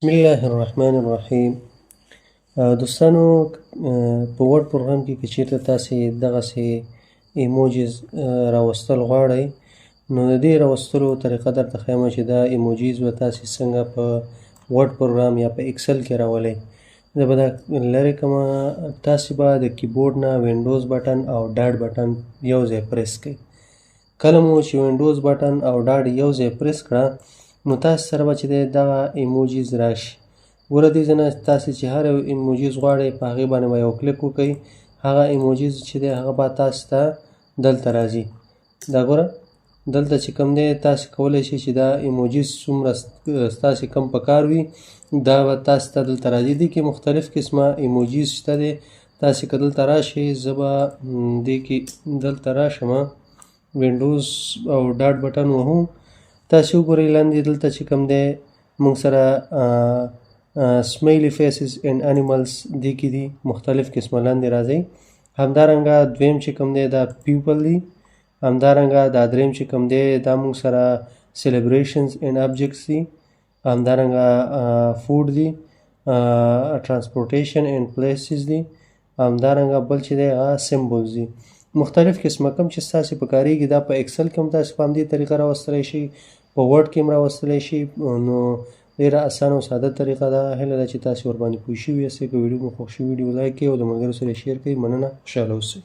بسم الله الرحمن الرحیم. دوستانو، په ورډ پروګرام کې که چېرته تاسې دغسې ایموجیز راوستل غواړئ، نو د دې راوستلو طریقه درته ښیمه چې دا ایموجیز به تاسې څنګه په ورډ پروګرام یا په ایکسل کې راولئ. زه به دا لرې کړمه. تاسې به د کیبورډ نه وینډوز بټن او ډاډ بټن یو ځای پریس کړئ. کله مو چې وینډوز بټن او ډاډ یو ځای پریس کړه، نو تاسې سره به چې دی دغه ایموجیز راشي. ګوره دې ځای نه تاسې چې هر یو ایموجیز غواړئ په هغې باندې به یو کلیک وکئ. هغه ایموجیز چې دی هغه به تاسې ته دلته راځي. دا ګوره دلته چې کوم دی تاسې کولی شئ چې دا ایموجیز څومره ستاسې کم په کار وي دا به تاسې ته دلته راځي. دې کې مختلف قسمه ایموجیز شته دی. تاسې که دلته راشئ، زه به دې کې دلته راشمه، وینډوز او ډاډ بټن وهم. تاسې وګورئ لاندې دلته چې کوم دی موږ سره سمیلی فیسز اینډ انیملز دې کې دي، مختلف قسمه لاندې راځئ. همدارنګه دویم چې کوم دی دا پیپل دی. همدارنګه دا دریم چې کوم دی دا موږ سره سیلیبریشنز اینډ ابجیکټس دي. همدارنګه فوډ دی، ټرانسپورټیشن اینډ پلیسز دي. همدارنګه بل چې دی هغه سمبولز دي. مختلف قسمه کوم چې ستاسې په کارېږي دا په ایکسل کې هم تاسې په همدې طریقه راوستلی شئ، په ورډ کې هم راوستلی شئ. نو ډېره اسانه او ساده طریقه ده. هیله ده چې تاسې ورباندې پوه شوي یاستئ. که ویډیو مو خوښ شي ویډیو لایک کړئ او د ملګرو سره یې شیر کړئ. مننه، خوشحاله اوسئ.